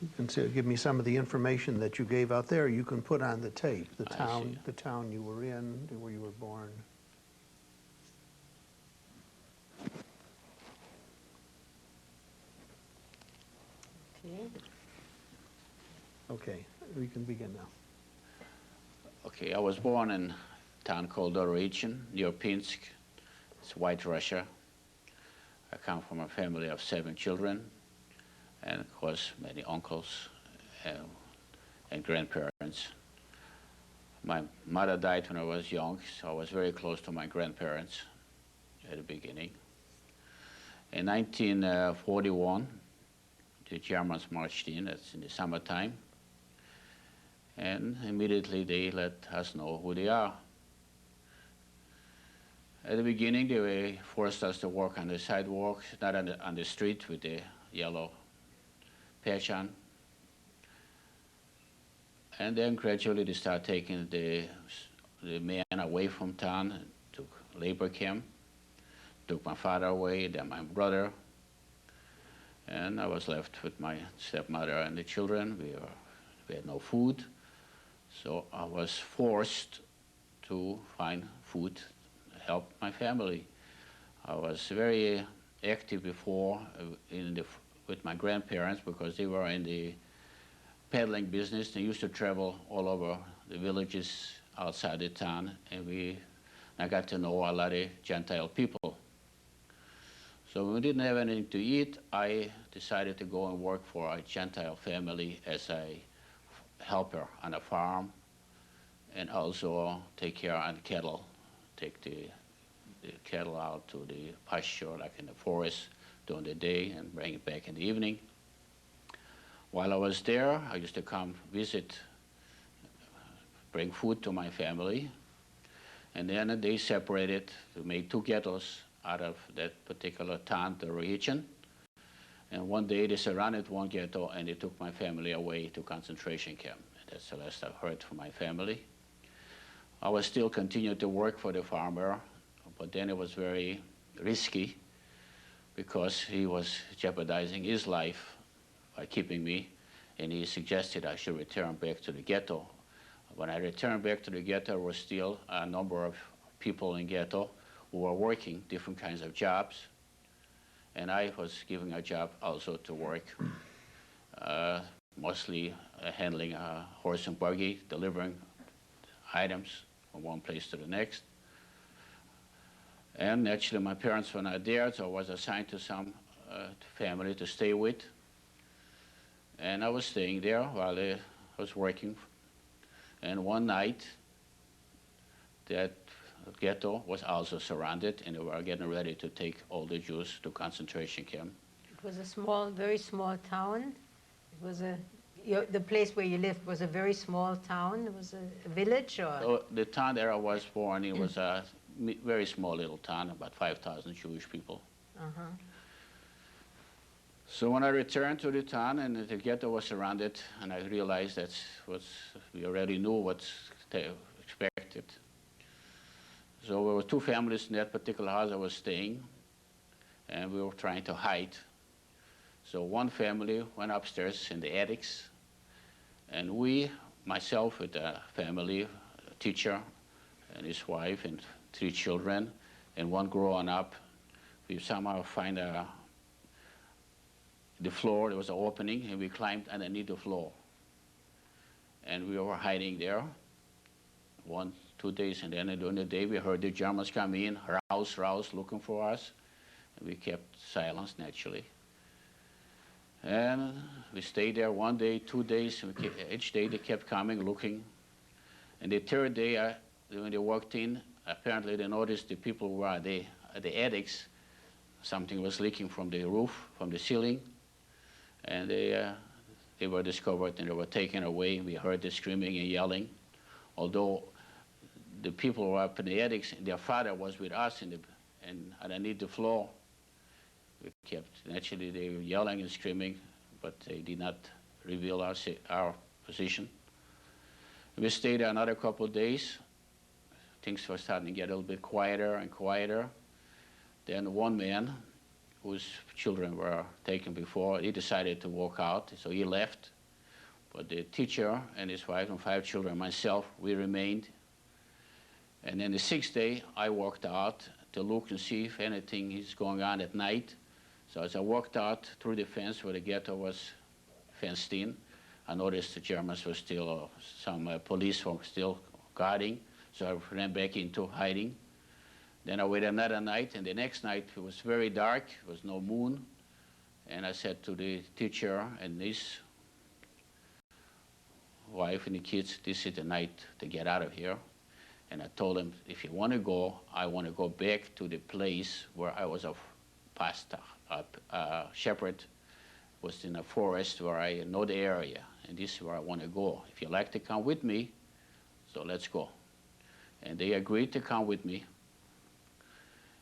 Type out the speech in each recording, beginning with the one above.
You can say, give me some of the information that you gave out there. You can put on the tape the town you were in, where you were born. Okay. Okay, we can begin now. Okay, I was born in a town called Region, near Pinsk. It's White Russia. I come from a family of 7 children, and of course many uncles and grandparents. My mother died when I was young, so I was very close to my grandparents at the beginning. In 1941, the Germans marched in, that's in the summertime, and immediately they let us know who they are. At the beginning, they forced us to work on the sidewalks, not on the street with the yellow patch on. And then gradually they started taking the men away from town, took labor camp, took my father away, then my brother, and I was left with my stepmother and the children. We had no food, so I was forced to find food to help my family. I was very active before with my grandparents because they were in the peddling business. They used to travel all over the villages outside the town, and I got to know a lot of Gentile people. So when we didn't have anything to eat, I decided to go and work for a Gentile family as a helper on a farm, and also take care of the cattle, take the cattle out to the pasture, like in the forest, during the day and bring it back in the evening. While I was there, I used to come visit, bring food to my family, and then they separated to make 2 ghettos out of that particular town, the region. And one day they surrounded one ghetto and they took my family away to concentration camp. That's the last I've heard from my family. I was still continued to work for the farmer, but then it was very risky because he was jeopardizing his life by keeping me, and he suggested I should return back to the ghetto. When I returned back to the ghetto, there was still a number of people in ghetto who were working different kinds of jobs, and I was given a job also to work, mostly handling a horse and buggy, delivering items from one place to the next. And actually my parents were not there, so I was assigned to some family to stay with. And I was staying there while I was working. And one night, that ghetto was also surrounded, and they were getting ready to take all the Jews to concentration camp. It was a small, very small town. It was the place where you lived was a very small town. It was a village, or? So the town there I was born in was a very small little town, about 5,000 Jewish people. Uh-huh. So when I returned to the town and the ghetto was surrounded, and I realized that we already knew what's expected. So there were 2 families in that particular house I was staying, and we were trying to hide. So one family went upstairs in the attics, and myself with a family, a teacher and his wife and 3 children, and one grown up, we somehow find the floor, there was an opening, and we climbed underneath the floor. And we were hiding there 1, 2 days, and then during the day we heard the Germans come in, rouse, looking for us, and we kept silence naturally. And we stayed there 1 day, 2 days, and each day they kept coming, looking. And the 3rd day, when they walked in, apparently they noticed the people who were at the attics, something was leaking from the roof, from the ceiling, and they were discovered and they were taken away. We heard the screaming and yelling, although the people who were up in the attics, their father was with us and underneath the floor. We kept, naturally they were yelling and screaming, but they did not reveal our position. We stayed there another couple of days. Things were starting to get a little bit quieter and quieter. Then one man whose children were taken before, he decided to walk out, so he left. But the teacher and his wife and 5 children, myself, we remained. And then the 6th day, I walked out to look and see if anything is going on at night. So as I walked out through the fence where the ghetto was fenced in, I noticed the Germans were still, some police were still guarding, so I ran back into hiding. Then I waited another night, and the next night it was very dark, there was no moon, and I said to the teacher and his wife and the kids, this is the night to get out of here. And I told them, if you want to go, I want to go back to the place where I was a pastor, a shepherd, was in a forest where I know the area, and this is where I want to go. If you like to come with me, so let's go. And they agreed to come with me.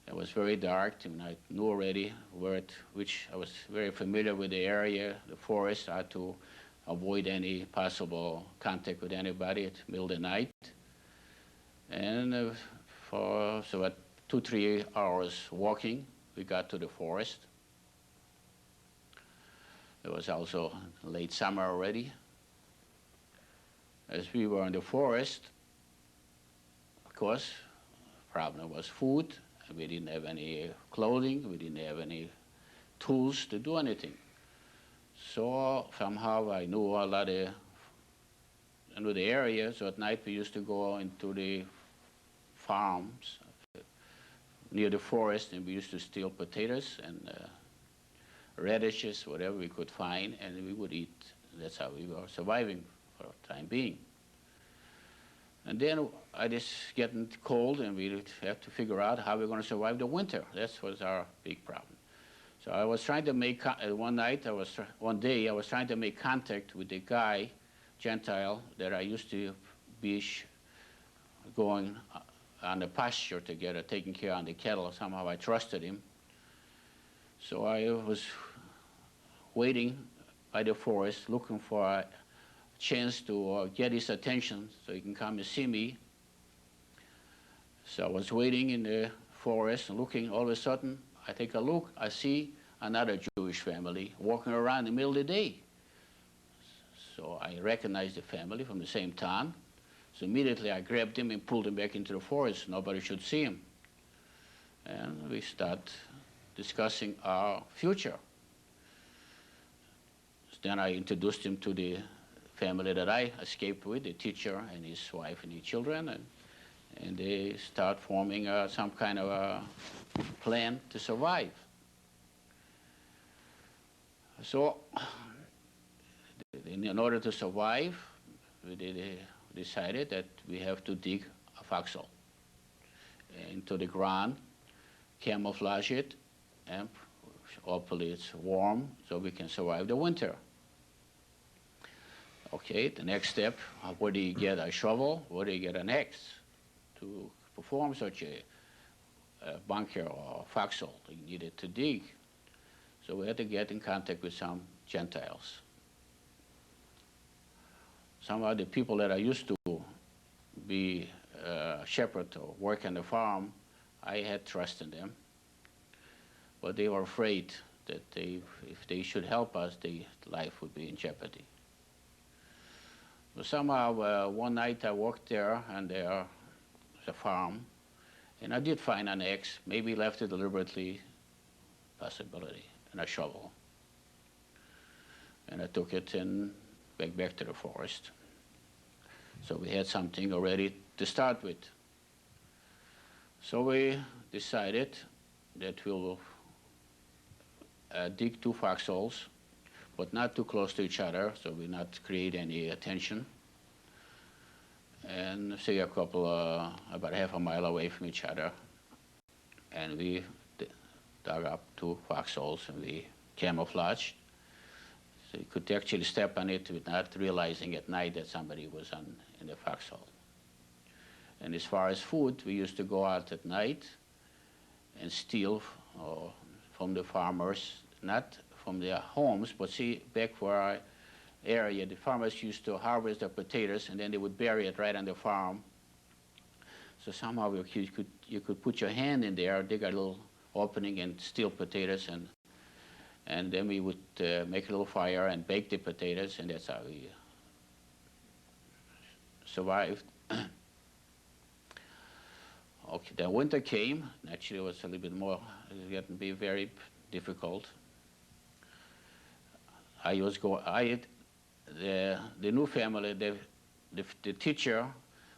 It was very dark, and I knew already which I was very familiar with the area, the forest. I had to avoid any possible contact with anybody at the middle of the night. And so at 2-3 hours walking, we got to the forest. It was also late summer already. As we were in the forest, of course, the problem was food. We didn't have any clothing. We didn't have any tools to do anything. So somehow I knew the area. So at night we used to go into the farms near the forest, and we used to steal potatoes and radishes, whatever we could find, and we would eat. That's how we were surviving for the time being. And then it is getting cold, and we have to figure out how we're going to survive the winter. That was our big problem. So I was trying to make, one day I was trying to make contact with the guy, Gentile, that I used to be going on the pasture together, taking care of the cattle. Somehow I trusted him. So I was waiting by the forest, looking for a chance to get his attention so he can come and see me. So I was waiting in the forest and looking. All of a sudden, I take a look. I see another Jewish family walking around in the middle of the day. So I recognized the family from the same town. So immediately I grabbed him and pulled him back into the forest. Nobody should see him. And we start discussing our future. Then I introduced him to the family that I escaped with, the teacher and his wife and his children, and they start forming some kind of a plan to survive. So in order to survive, we decided that we have to dig a foxhole into the ground, camouflage it, and hopefully it's warm so we can survive the winter. Okay, the next step, where do you get a shovel? Where do you get an axe to perform such a bunker or foxhole? You needed to dig. So we had to get in contact with some Gentiles. Some of the people that I used to be a shepherd or work on the farm, I had trust in them. But they were afraid that if they should help us, their life would be in jeopardy. But somehow, one night I walked there, and there was a farm, and I did find an axe, maybe left it deliberately, possibility, and a shovel. And I took it and went back to the forest. So we had something already to start with. So we decided that we'll dig 2 foxholes, but not too close to each other, so we not create any tension. And say a couple, about half a mile away from each other. And we dug up 2 foxholes, and we camouflaged. So you could actually step on it without realizing at night that somebody was in the foxhole. And as far as food, we used to go out at night and steal from the farmers, not from their homes, but see, back where our area, the farmers used to harvest their potatoes, and then they would bury it right on the farm. So somehow you could put your hand in there, dig a little opening and steal potatoes, and then we would make a little fire and bake the potatoes, and that's how we survived. Okay, then winter came. Naturally, it was a little bit more, it was getting to be very difficult. The new family, the teacher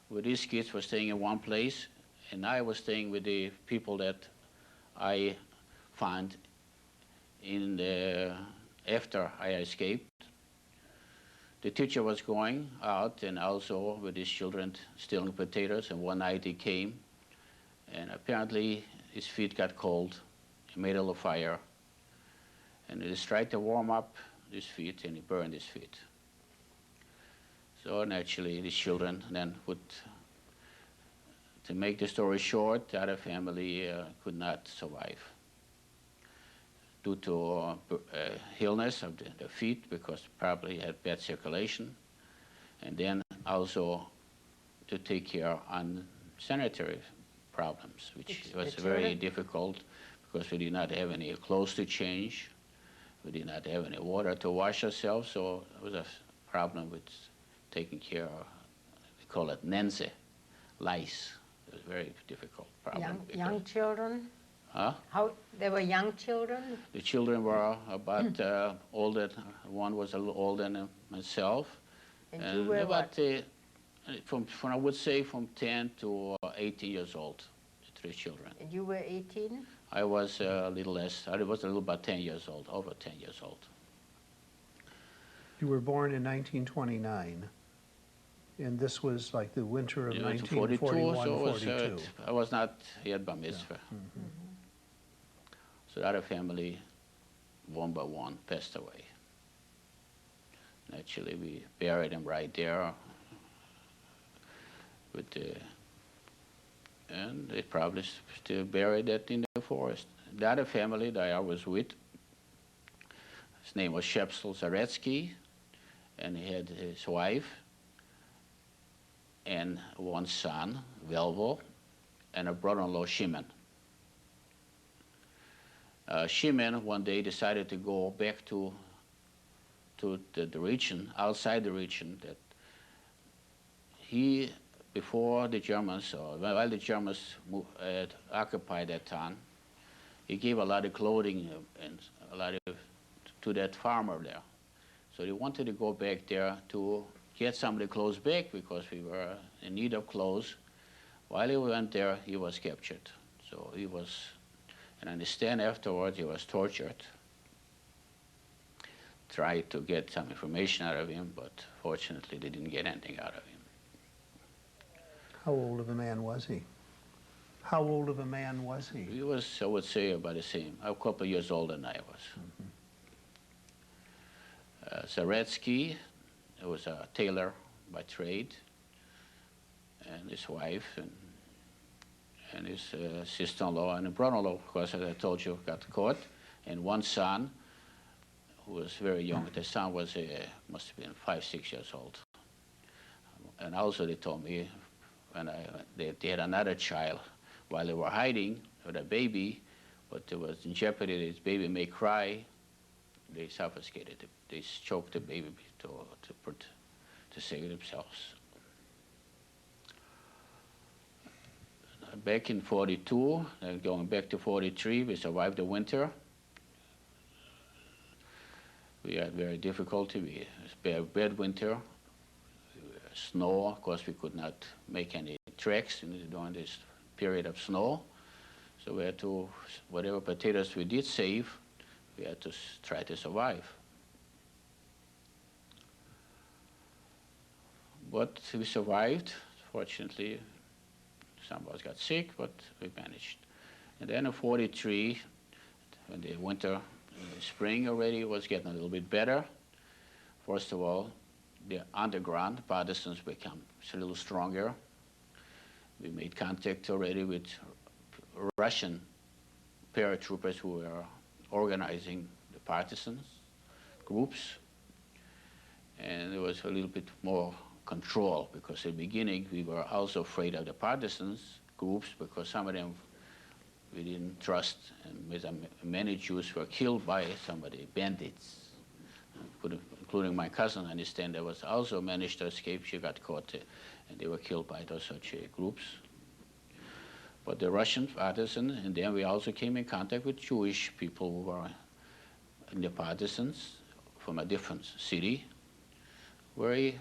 with his kids was staying in one place, and I was staying with the people that I found in the, after I escaped. The teacher was going out and also with his children stealing potatoes, and one night he came, and apparently his feet got cold. He made a little fire, and he just tried to warm up his feet, and he burned his feet. So naturally, the children then would, to make the story short, the other family could not survive due to illness of the feet, because probably had bad circulation, and then also to take care on sanitary problems, which was very difficult because we did not have any clothes to change, we did not have any water to wash ourselves, so it was a problem with taking care of, we call it nenze, lice. It was a very difficult problem. Young children? Huh? They were young children? The children were about older, one was a little older than myself. And you were about, from, I would say, from 10 to 18 years old, the 3 children. And you were 18? I was a little less, I was a little about 10 years old, over 10 years old. You were born in 1929, and this was like the winter of 1941-42. I was not yet bar mitzvah. Yeah. Mm-hmm. So the other family, one by one, passed away. Naturally, we buried them right there with the, and they probably still buried that in the forest. The other family that I was with, his name was Shepsel Zaretsky, and he had his wife and one son, Velvo, and a brother-in-law, Shimon. Shimon one day decided to go back to the region, outside the region, that he, before the Germans, or while the Germans occupied that town, he gave a lot of clothing and a lot of to that farmer there. So he wanted to go back there to get some of the clothes back because we were in need of clothes. While he went there, he was captured. So he was, and I understand afterwards he was tortured. Tried to get some information out of him, but fortunately they didn't get anything out of him. How old of a man was he? How old of a man was he? He was, I would say, about the same, a couple of years older than I was. Zaretsky was a tailor by trade, and his wife and his sister-in-law and a brother-in-law, of course, as I told you, got caught, and one son who was very young. The son was, must have been 5, 6 years old. And also they told me when they had another child while they were hiding with a baby, but it was in jeopardy that his baby may cry. They suffocated it. They choked the baby to save themselves. Back in 42, going back to 43, we survived the winter. We had very difficulty. We had a bad winter. Snow, of course, we could not make any tracks during this period of snow. So we had to, whatever potatoes we did save, we had to try to survive. But we survived. Fortunately, some of us got sick, but we managed. And then in 43, when the winter, spring already was getting a little bit better. First of all, the underground partisans become a little stronger. We made contact already with Russian paratroopers who were organizing the partisans groups. And there was a little bit more control, because in the beginning we were also afraid of the partisans groups because some of them we didn't trust, and many Jews were killed by somebody, bandits, including my cousin. I understand there was also managed to escape. She got caught, and they were killed by those such groups. But the Russian partisans, and then we also came in contact with Jewish people who were in the partisans from a different city, very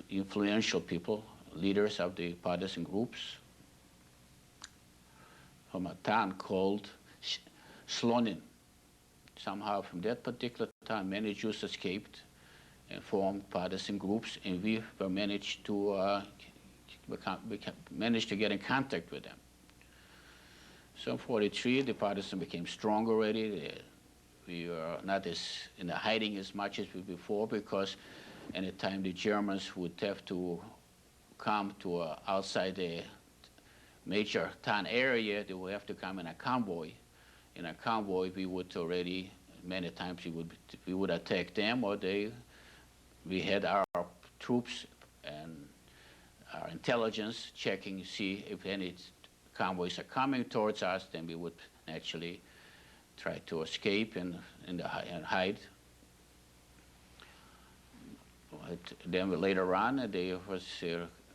influential people, leaders of the partisan groups, from a town called Slonin. Somehow from that particular town, many Jews escaped and formed partisan groups, and we managed to get in contact with them. So in 43, the partisan became strong already. We were not as in hiding as much as before, because anytime the Germans would have to come to outside the major town area, they would have to come in a convoy. In a convoy, we would already, many times we would attack them, or we had our troops and our intelligence checking to see if any convoys are coming towards us, then we would actually try to escape and hide. But then later on, they was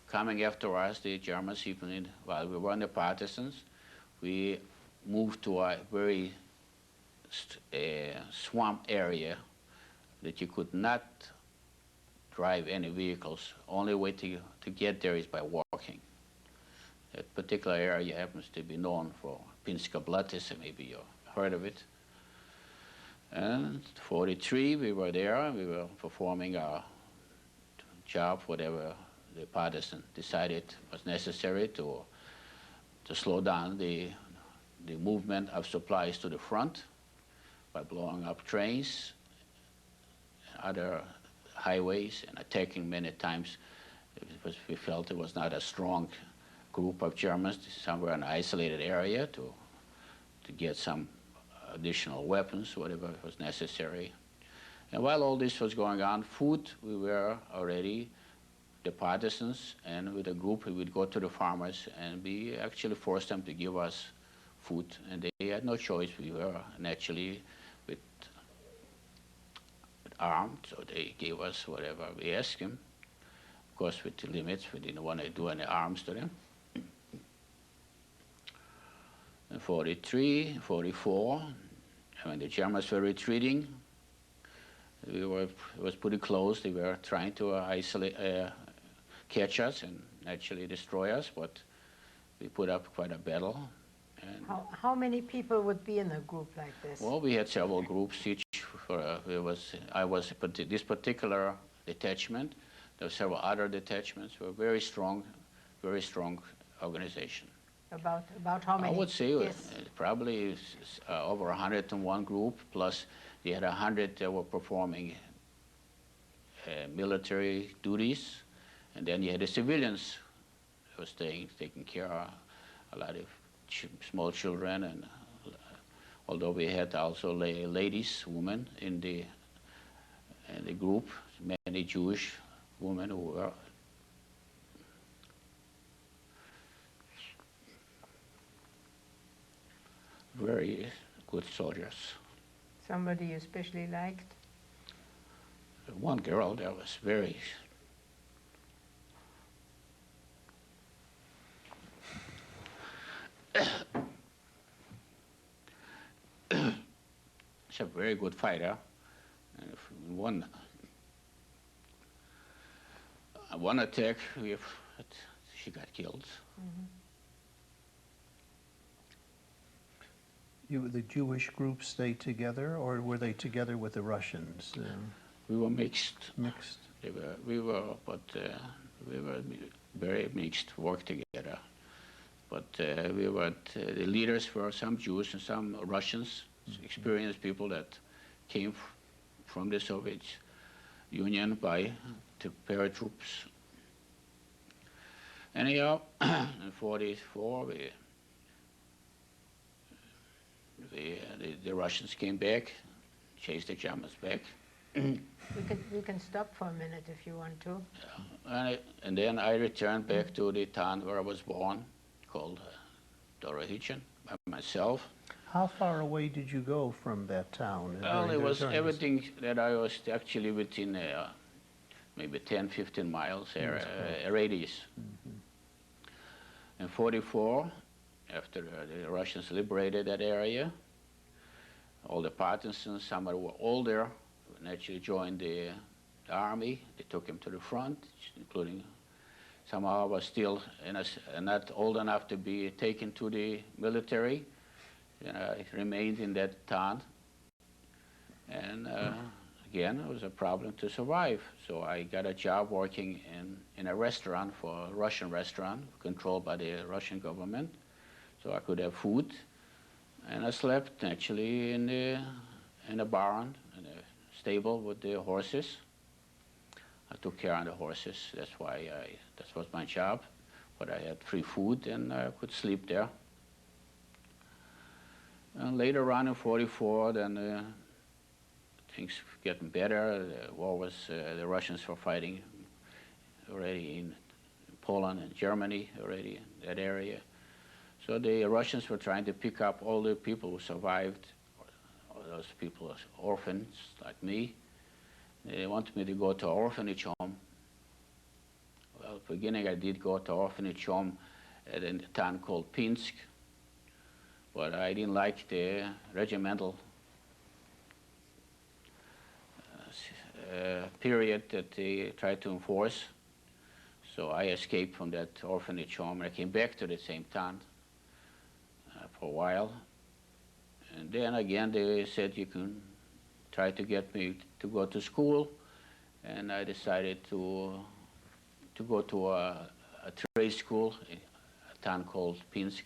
coming after us, the Germans, even while we were in the partisans. We moved to a very swamp area that you could not drive any vehicles. Only way to get there is by walking. That particular area happens to be known for Pinsk, maybe you heard of it. And 43, we were there, we were performing our job, whatever the partisan decided was necessary to slow down the movement of supplies to the front by blowing up trains, other highways, and attacking many times. We felt it was not a strong group of Germans, somewhere in an isolated area to get some additional weapons, whatever was necessary. And while all this was going on, food, we were already the partisans, and with a group we would go to the farmers, and we actually forced them to give us food, and they had no choice. We were naturally armed, so they gave us whatever we asked them. Of course, with the limits, we didn't want to do any arms to them. In 43, 44, when the Germans were retreating, it was pretty close. They were trying to catch us and actually destroy us, but we put up quite a battle. And how many people would be in a group like this? well, we had several groups. Each I was this particular detachment. There were several other detachments. We were very strong organization. About how many? I would say Yes. Probably over 101 group, plus you had 100 that were performing military duties, and then you had the civilians who were taking care of a lot of small children, and although we had also ladies, women in the group, many Jewish women who were very good soldiers. Somebody you especially liked? One girl that was very she's a very good fighter. And one attack, she got killed. Mm-hmm. The Jewish group stayed together, or were they together with the Russians? We were mixed. Mixed. We were very mixed, worked together. But we were the leaders were some Jews and some Russians, experienced people that came from the Soviet Union to paratroops. Anyhow, in 44, the Russians came back, chased the Germans back. We can stop for a minute if you want to. And then I returned back to the town where I was born, called Dorohitchen. by myself. How far away did you go from that town? Well, it was during this- everything that I was actually within maybe 10, 15 miles radius. In 44, after the Russians liberated that area, all the partisans, some who were older, naturally joined the army. They took him to the front, including somehow I was still not old enough to be taken to the military. And I remained in that town. And again, it was a problem to survive. So I got a job working in a restaurant, for a Russian restaurant, controlled by the Russian government. So I could have food. And I slept actually in a barn, in a stable with the horses. I took care of the horses. That's why that was my job. But I had free food and I could sleep there. And later on in 44, then things getting better. The war was, the Russians were fighting already in Poland and Germany, already in that area. So the Russians were trying to pick up all the people who survived, all those people as orphans like me. They wanted me to go to an orphanage home. Well, at the beginning I did go to an orphanage home at a town called Pinsk, but I didn't like the regimental period that they tried to enforce. So I escaped from that orphanage home. I came back to the same town for a while. And then again they said you can try to get me to go to school. And I decided to go to a trade school, a town called Pinsk.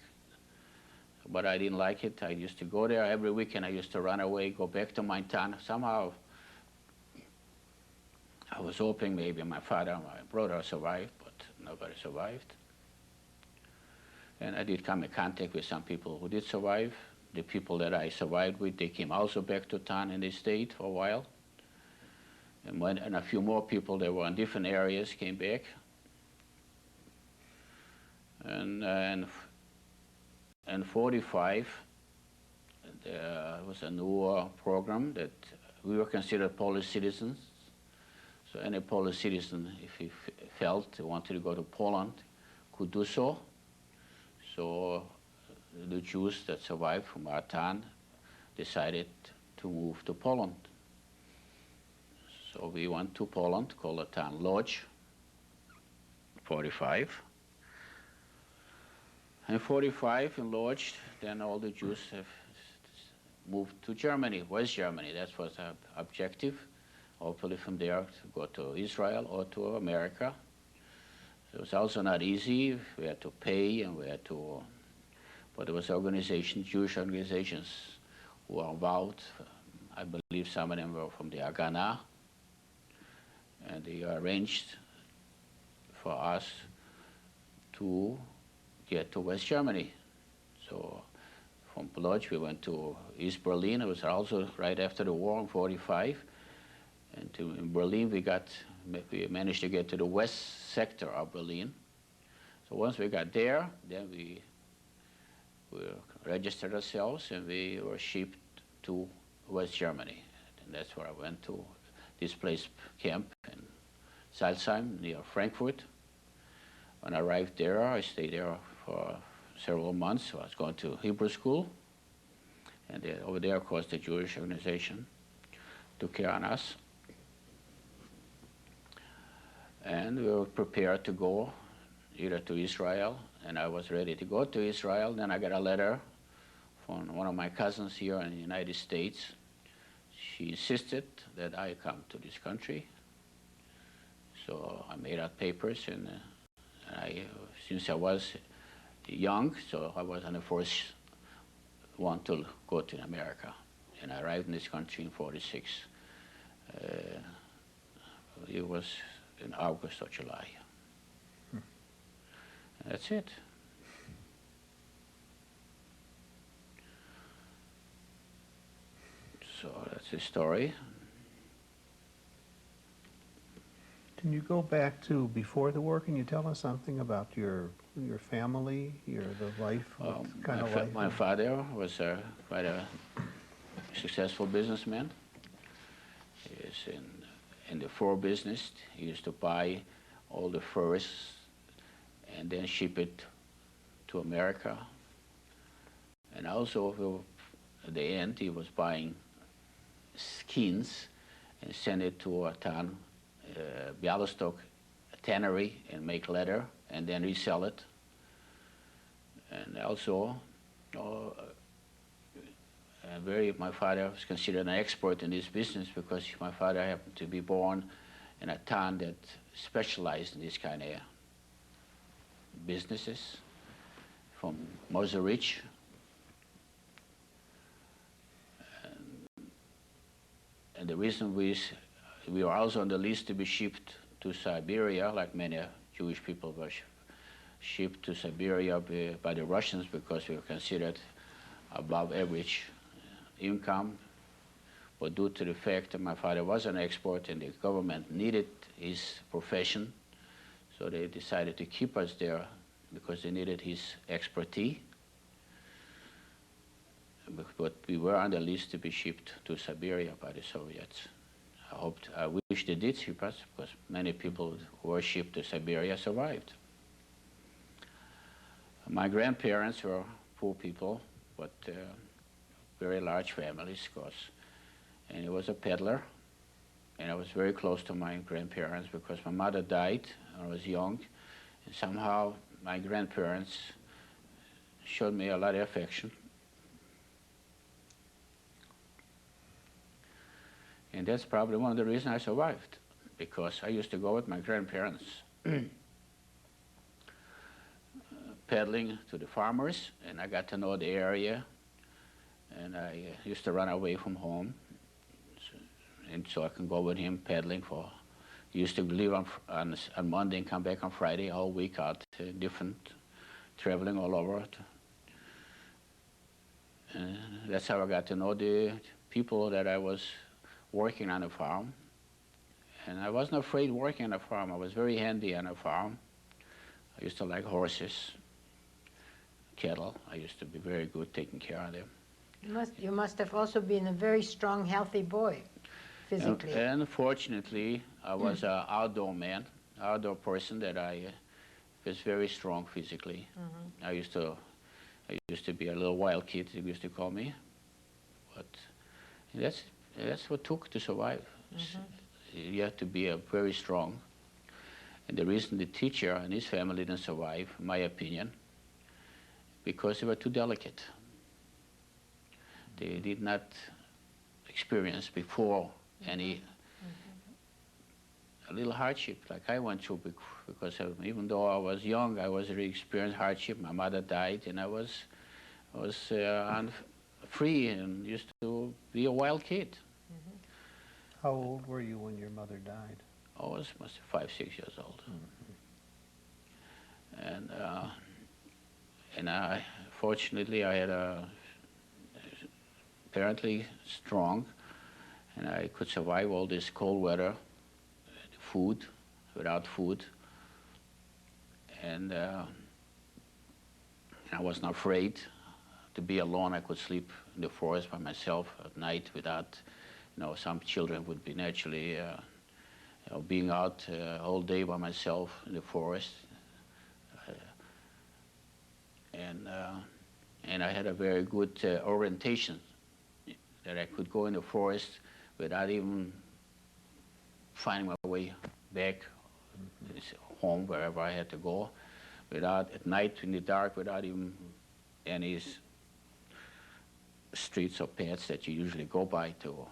But I didn't like it. I used to go there every weekend. I used to run away, go back to my town. Somehow I was hoping maybe my father and my brother survived, but nobody survived. And I did come in contact with some people who did survive. The people that I survived with, they came also back to town and they stayed for a while. And a few more people that were in different areas came back. And in 45, there was a new program that we were considered Polish citizens. So any Polish citizen, if he felt he wanted to go to Poland, could do so. So the Jews that survived from our town decided to move to Poland. So we went to Poland, called the town Lodz, 45. In 45 in Lodz, then all the Jews have moved to Germany, West Germany. That was our objective. Hopefully from there to go to Israel or to America. It was also not easy. We had to pay and we had to, but there was organizations, Jewish organizations who were involved. I believe some of them were from the Haganah. And they arranged for us to get to West Germany. So from Lodz we went to East Berlin. It was also right after the war in 45. And in Berlin we managed to get to the west sector of Berlin. So once we got there, then we registered ourselves and we were shipped to West Germany. And that's where I went to displaced camp in Salzheim near Frankfurt. When I arrived there, I stayed there for several months. I was going to Hebrew school. And over there, of course, the Jewish organization took care of us. And we were prepared to go either to Israel, and I was ready to go to Israel. Then I got a letter from one of my cousins here in the United States. She insisted that I come to this country. So I made out papers, and since I was young, so I was the first one to go to America. And I arrived in this country in 46. It was in August or July. And that's it. So that's the story. Can you go back to before the war? Can you tell us something about your your family, the life, what kind of life? My father was quite a successful businessman. He is in the fur business. He used to buy all the furs and then ship it to America. And also, at the end, he was buying skins and send it to a town, Bialystok tannery, and make leather and then resell it. And also, my father was considered an expert in this business because my father happened to be born in a town that specialized in this kind of businesses, from Moserich. And the reason we were also on the list to be shipped to Siberia, like many Jewish people were shipped to Siberia by the Russians because we were considered above average income. But due to the fact that my father was an expert and the government needed his profession, so they decided to keep us there because they needed his expertise. But we were on the list to be shipped to Siberia by the Soviets. I wish they did ship us, because many people who were shipped to Siberia survived. My grandparents were poor people, but very large families, of course. And he was a peddler, and I was very close to my grandparents because my mother died when I was young, and somehow my grandparents showed me a lot of affection. And that's probably one of the reasons I survived, because I used to go with my grandparents peddling to the farmers, and I got to know the area, and I used to run away from home, and so I can go with him peddling for. He used to leave on Monday and come back on Friday, all week out, different, traveling all over. That's how I got to know the people that I was working on a farm. And I wasn't afraid working on a farm. I was very handy on a farm. I used to like horses, cattle. I used to be very good taking care of them. You must have also been a very strong, healthy boy, physically. And fortunately, I was an outdoor man, outdoor person that I was very strong physically. Mm-hmm. I used to be a little wild kid, they used to call me. But that's what took to survive. Mm-hmm. You have to be very strong. And the reason the teacher and his family didn't survive, in my opinion, because they were too delicate. They did not experience before any a little hardship like I went through, because even though I was young, I was really experienced hardship. My mother died, and I was free and used to be a wild kid. Mm-hmm. How old were you when your mother died? I was must be 5, 6 years old. Mm-hmm. And fortunately, I had apparently strong, and I could survive all this cold weather, without food, and I was not afraid to be alone. I could sleep in the forest by myself at night without, some children would be naturally, being out all day by myself in the forest. And I had a very good orientation, that I could go in the forest without even finding my way back home, wherever I had to go, at night in the dark, without even any streets or paths that you usually go by to.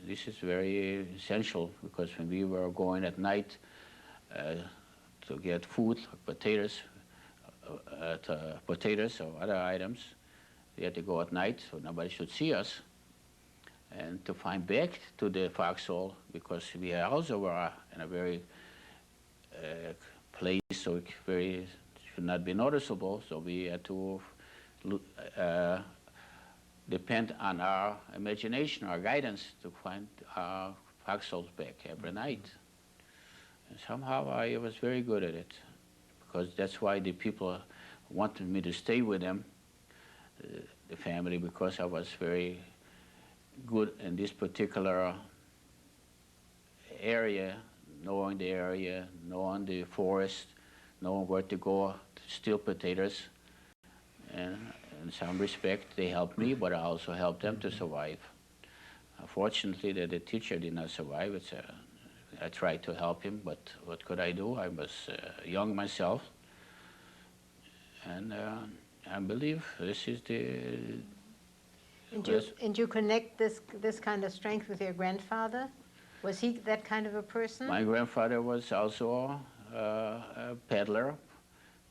This is very essential, because when we were going at night to get food, like potatoes or other items, we had to go at night so nobody should see us. And to find back to the foxhole, because we also were in a very place, so very should not be noticeable. So we had to depend on our imagination, our guidance, to find our foxholes back every night. And somehow I was very good at it, because that's why the people wanted me to stay with them, the family, because I was very good in this particular area, knowing the area, knowing the forest, knowing where to go to steal potatoes. And in some respect, they helped me, but I also helped them to survive. Fortunately, the teacher did not survive. I tried to help him, but what could I do? I was young myself. And I believe this is the... And you connect this kind of strength with your grandfather? Was he that kind of a person? My grandfather was also a peddler.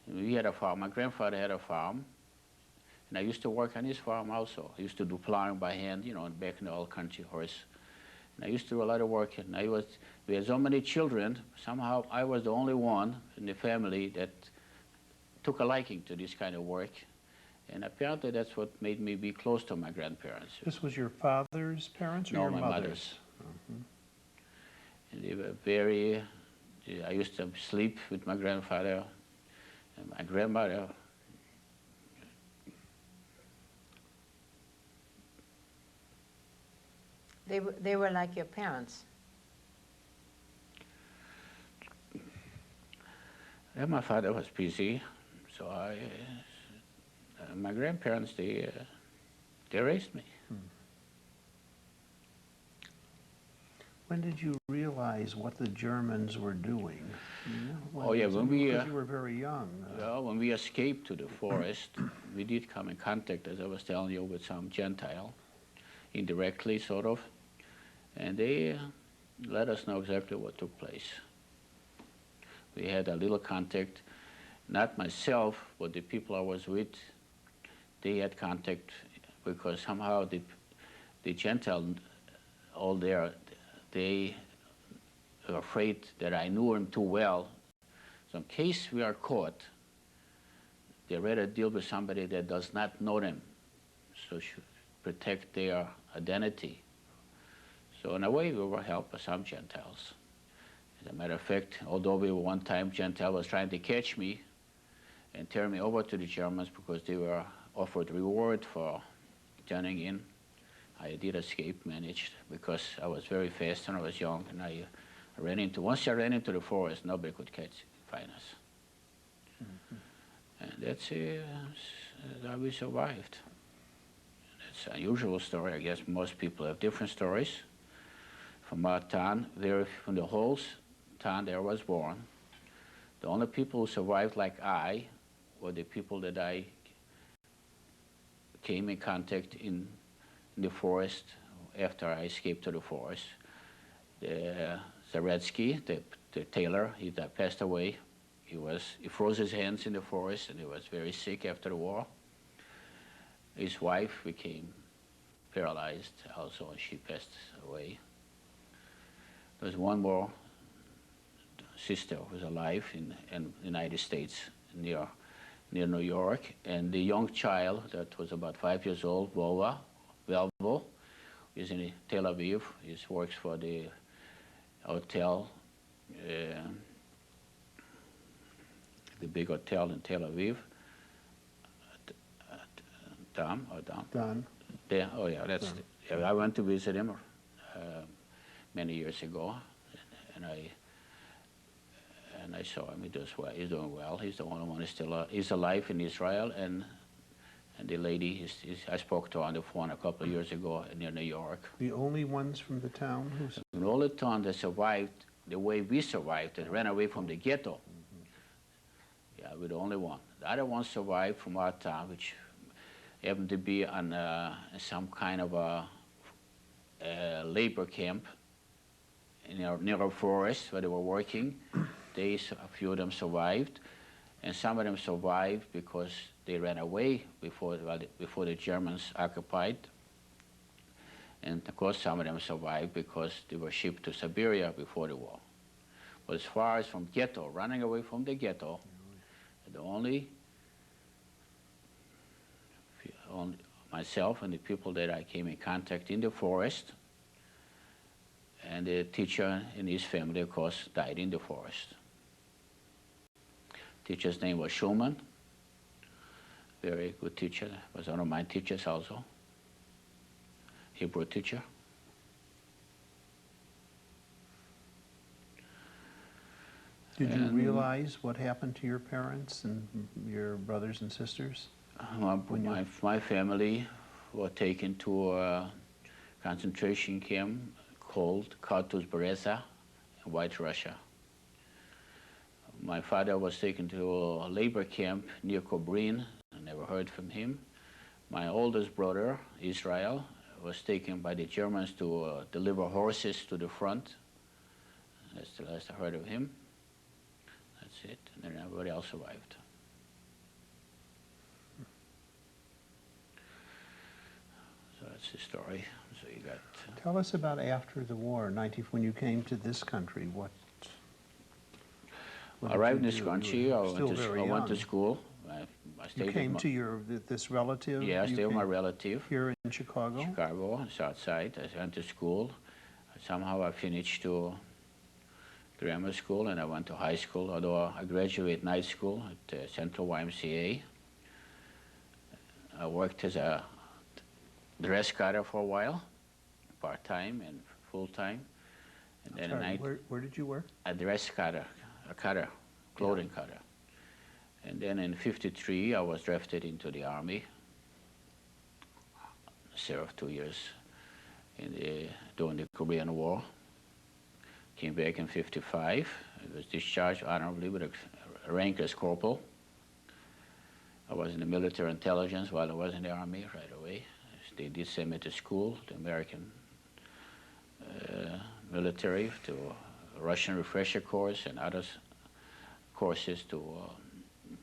We had a farm. My grandfather had a farm. And I used to work on his farm also. I used to do plowing by hand, you know, back in the old country horse. And I used to do a lot of work. And we had so many children. Somehow I was the only one in the family that took a liking to this kind of work. And apparently that's what made me be close to my grandparents. This was your father's parents or your my mother's? mother's. And they were very... I used to sleep with my grandfather and my grandmother. They were like your parents. And my father was busy, so my grandparents, they raised me. When did you realize what the Germans were doing? Oh yeah, when we... Because you were very young. Well, when we escaped to the forest, we did come in contact, as I was telling you, with some Gentile, indirectly, sort of. And they let us know exactly what took place. We had a little contact, not myself, but the people I was with, they had contact because somehow the Gentile, all there, they were afraid that I knew him too well. So in case we are caught, they rather deal with somebody that does not know them, so should protect their identity. So in a way, we were helped by some Gentiles. As a matter of fact, although we were one time, Gentile was trying to catch me and turn me over to the Germans because they were offered reward for turning in. I did escape, managed, because I was very fast and I was young, and once I ran into the forest, nobody could find us. And that's how we survived. It's an unusual story. I guess most people have different stories. From our town, from the whole town there I was born, the only people who survived like I were the people that I came in contact in the forest after I escaped to the forest. Zaretsky, the tailor, he passed away. He froze his hands in the forest and he was very sick after the war. His wife became paralyzed also, and she passed away. There was one more sister who was alive in the United States, near New York, and the young child that was about 5 years old, Velvo, is in Tel Aviv. He works for the hotel, the big hotel in Tel Aviv. Dam. Yeah, oh yeah, I went to visit him many years ago, and I saw him. He does well. He's doing well. He's the only one who's still he's alive in Israel, and the lady I spoke to her on the phone a couple of years ago near New York. The only ones from the town who's... In all the town that survived the way we survived, that ran away from the ghetto. Yeah, we're the only one. The other ones survived from our town, which happened to be on some kind of a labor camp near a forest where they were working. A few of them survived, and some of them survived because they ran away before the Germans occupied. And of course, some of them survived because they were shipped to Siberia before the war. But as far as from ghetto, running away from the ghetto, the only myself and the people that I came in contact in the forest, and the teacher and his family, of course, died in the forest. Teacher's name was Schumann. Very good teacher. Was one of my teachers also. Hebrew teacher. Did you realize what happened to your parents and your brothers and sisters? My family were taken to a concentration camp called Kartus Bereza in White Russia. My father was taken to a labor camp near Kobrin. I never heard from him. My oldest brother, Israel, was taken by the Germans to deliver horses to the front. That's the last I heard of him. That's it. And then everybody else survived. So that's the story. So you got... Tell us about after the war, when you came to this country. What I did arrived in you this do? country. You I were still very went to young. school. I stayed You came to this relative? Yeah, I You stayed with my came relative. here in Chicago? Chicago, South Side. I went to school. Somehow I finished to grammar school and I went to high school, although I graduated night school at Central YMCA. I worked as a dress cutter for a while, part-time and full-time. And then Sorry, where did you work? a dress cutter, clothing cutter. And then in '53, I was drafted into the Army. Served 2 years during the Korean War. Came back in '55. I was discharged honorably with a rank as corporal. I was in the military intelligence while I was in the Army right away. They did send me to school, the American military, to a Russian refresher course and other courses to,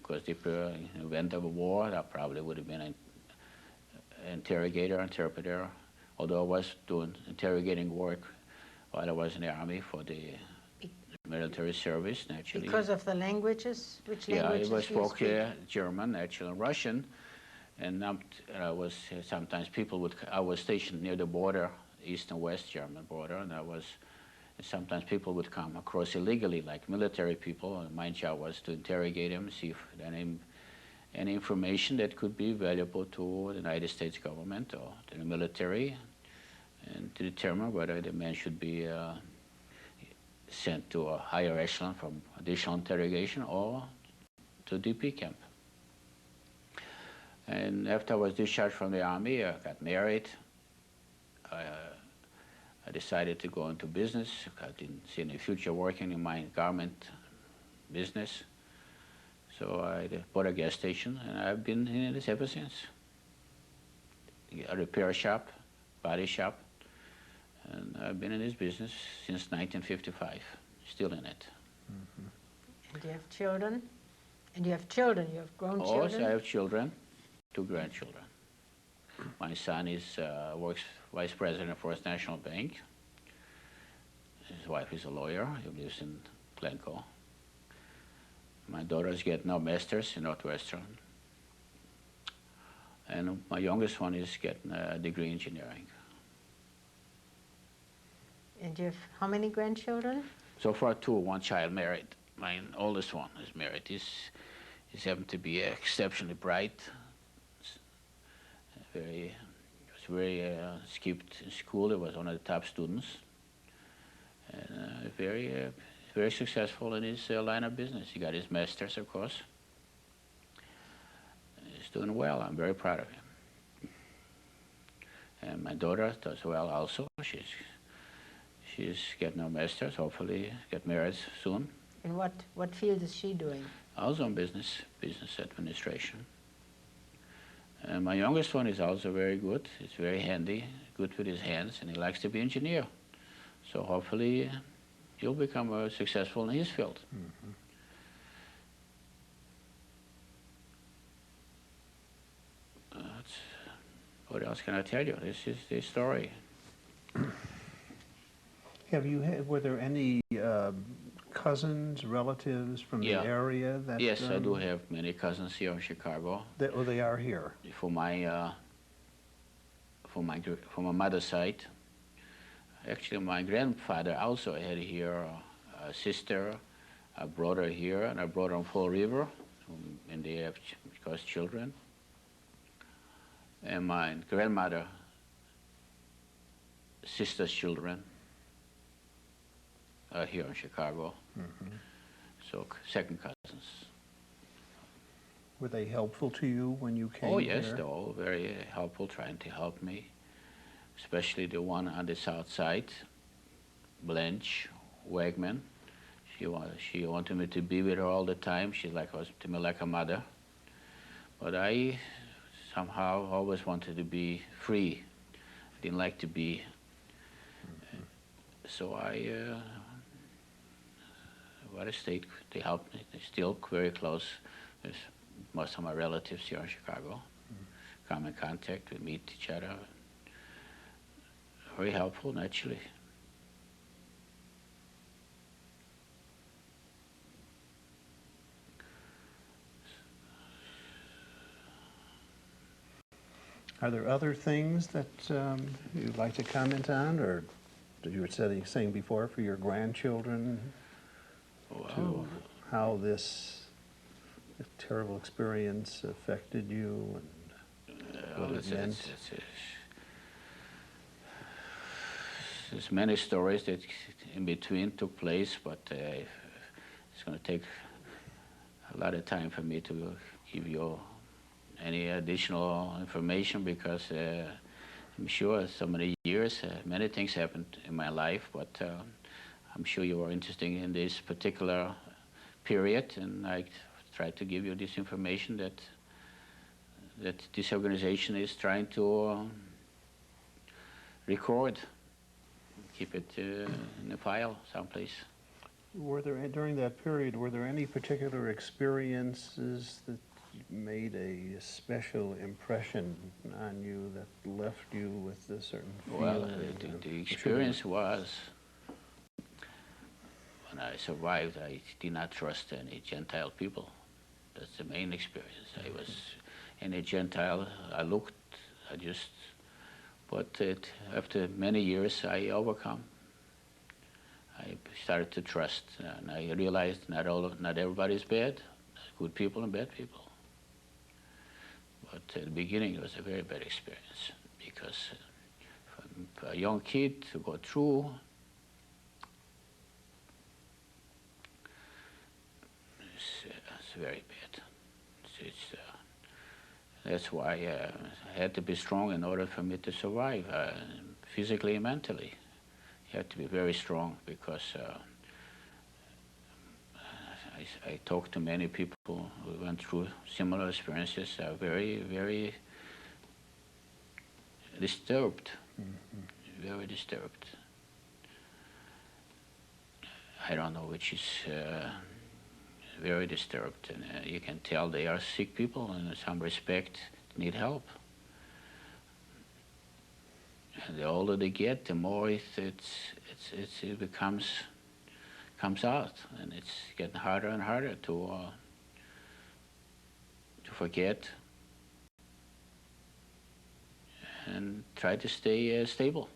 because in the event of a war, I probably would have been an interpreter, although I was doing interrogating work while I was in the Army for the military service, naturally. Because of the languages? Which languages Yeah, I do you spoke speak? German, actually, and Russian, and I was sometimes I was stationed near the border, East and West German border, and sometimes people would come across illegally, like military people, and my job was to interrogate them, see if any information that could be valuable to the United States government or to the military, and to determine whether the man should be sent to a higher echelon for additional interrogation or to DP camp. And after I was discharged from the Army, I got married. I decided to go into business. I didn't see any future working in my garment business. So I bought a gas station, and I've been in this ever since. A repair shop, body shop, and I've been in this business since 1955, still in it. Mm-hmm. And you have children? And you have children, you have grown children? Also, I have children, 2 grandchildren. My son works vice president of First National Bank. His wife is a lawyer. He lives in Glencoe. My daughter's getting her master's in Northwestern. And my youngest one is getting a degree in engineering. And you have how many grandchildren? So far 2, 1 child married. My oldest one is married. He's happened to be exceptionally bright. He was very skipped in school. He was one of the top students. And very successful in his line of business. He got his master's, of course. He's doing well. I'm very proud of him. And my daughter does well also. She's getting her master's, hopefully get married soon. And what field is she doing? Also in business administration. And my youngest one is also very good. He's very handy, good with his hands, and he likes to be an engineer. So hopefully he'll become successful in his field. Mm-hmm. What else can I tell you? This is the story. Were there any cousins, relatives from the area that? Yes, I do have many cousins here in Chicago. They are here. For my mother's side, actually my grandfather also had here a sister, a brother here and a brother on Fall River, and they have because children. And my grandmother, sister's children are here in Chicago. So second cousins. Were they helpful to you when you came Oh yes, here? they're all very helpful, trying to help me. Especially the one on the south side, Blanche Wegman. She wanted me to be with her all the time. She was to me like a mother. But I somehow always wanted to be free. I didn't like to be. So I stayed. They helped me. They're still very close with most of my relatives here in Chicago. Come in contact, we meet each other. Very helpful, naturally. Are there other things that you'd like to comment on, or that you were saying before for your grandchildren, to how this terrible experience affected you and what it meant? There's many stories that in between took place, but it's going to take a lot of time for me to give you any additional information because I'm sure so many years, many things happened in my life, but I'm sure you are interested in this particular period, and I tried to give you this information that this organization is trying to record, keep it in a file someplace. Were there, during that period, were there any particular experiences that made a special impression on you that left you with a certain feeling? Well, the experience was, when I survived, I did not trust any Gentile people. That's the main experience. I was any Gentile, but after many years, I overcome. I started to trust, and I realized not everybody's bad. There's good people and bad people. But at the beginning, it was a very bad experience because for a young kid to go through, it's very bad. That's why I had to be strong in order for me to survive, physically and mentally. You have to be very strong because I talked to many people who went through similar experiences, very, very disturbed, very disturbed. I don't know which is very disturbed, and you can tell they are sick people, and in some respect need help. And the older they get, the more it comes out, and it's getting harder and harder to forget and try to stay stable.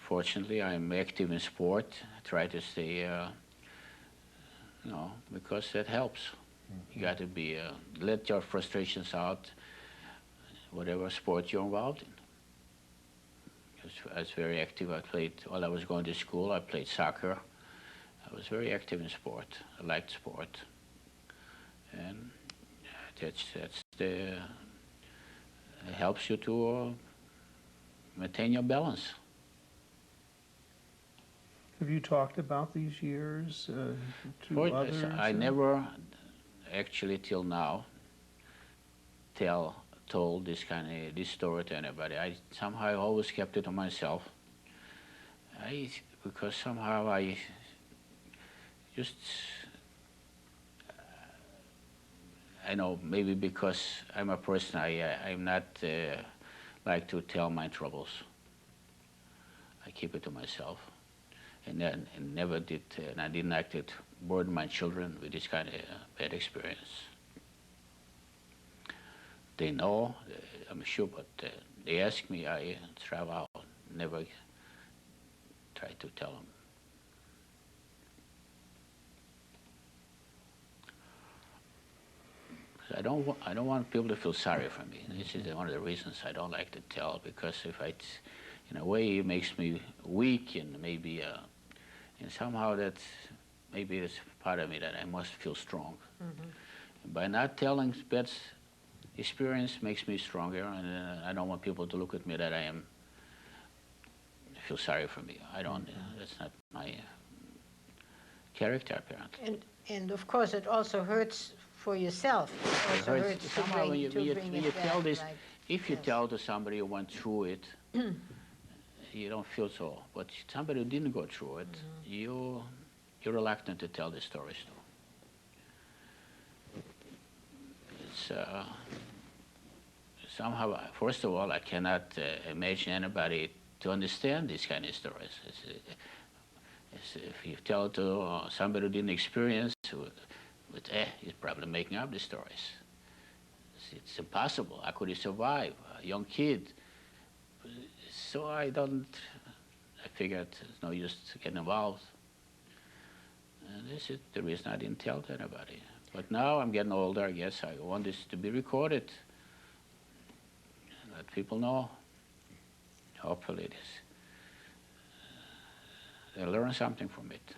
Fortunately, I'm active in sport. I try to stay, because that helps. You got to be let your frustrations out, whatever sport you're involved in. I was very active. I played while I was going to school. I played soccer. I was very active in sport. I liked sport, and it helps you to maintain your balance. Have you talked about these years to others? I never, actually till now, told this story to anybody. I somehow always kept it to myself. Because somehow I just, I know maybe because I'm a person, I'm not like to tell my troubles. I keep it to myself. And then never did, and I didn't like to burden my children with this kind of bad experience. They know, I'm sure, but they ask me, I travel out, never try to tell them. I don't want people to feel sorry for me. This is one of the reasons I don't like to tell, because if in a way, it makes me weak, and maybe, and somehow maybe it's part of me that I must feel strong. By not telling Beth's experience makes me stronger, and I don't want people to look at me that feel sorry for me. I don't. That's not my character, apparently. And of course, it also hurts for yourself. It also hurts to somehow bring, when you it tell back, this, like, if you yes. tell to somebody who went through it, you don't feel so. But somebody who didn't go through it, you're reluctant to tell the stories to. It's somehow, first of all, I cannot imagine anybody to understand these kind of stories. If you tell to somebody who didn't experience, he's probably making up the stories. It's impossible. How could he survive? A young kid. So I figured it's no use to get involved. And this is the reason I didn't tell to anybody. But now I'm getting older, I guess I want this to be recorded. Let people know. Hopefully they'll learn something from it.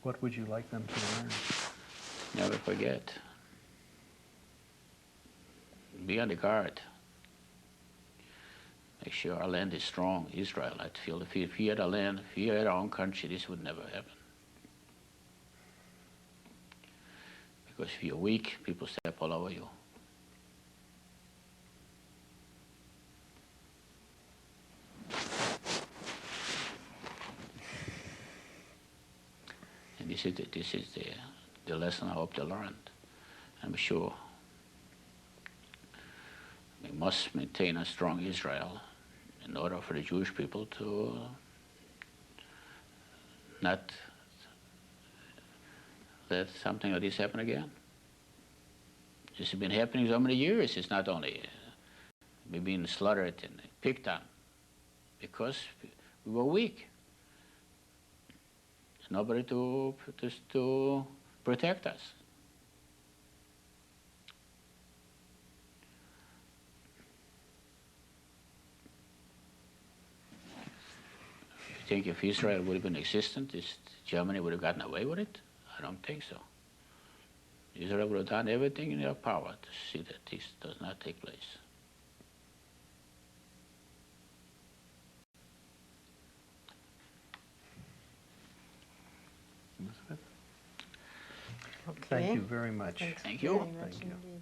What would you like them to learn? Never forget. Be on the guard. Make sure our land is strong. Israel, I feel if we had our land, if we had our own country, this would never happen. Because if you're weak, people step all over you. And this is the lesson I hope they learned. I'm sure we must maintain a strong Israel in order for the Jewish people to not let something like this happen again. This has been happening so many years. It's not only we've been slaughtered and picked on because we were weak. There's nobody to protect us. You think if Israel would have been existent, Germany would have gotten away with it? I don't think so. Israel would have done everything in their power to see that this does not take place. Elizabeth? Okay. Thank you very much. Thanks Thank you. very much Thank you. indeed.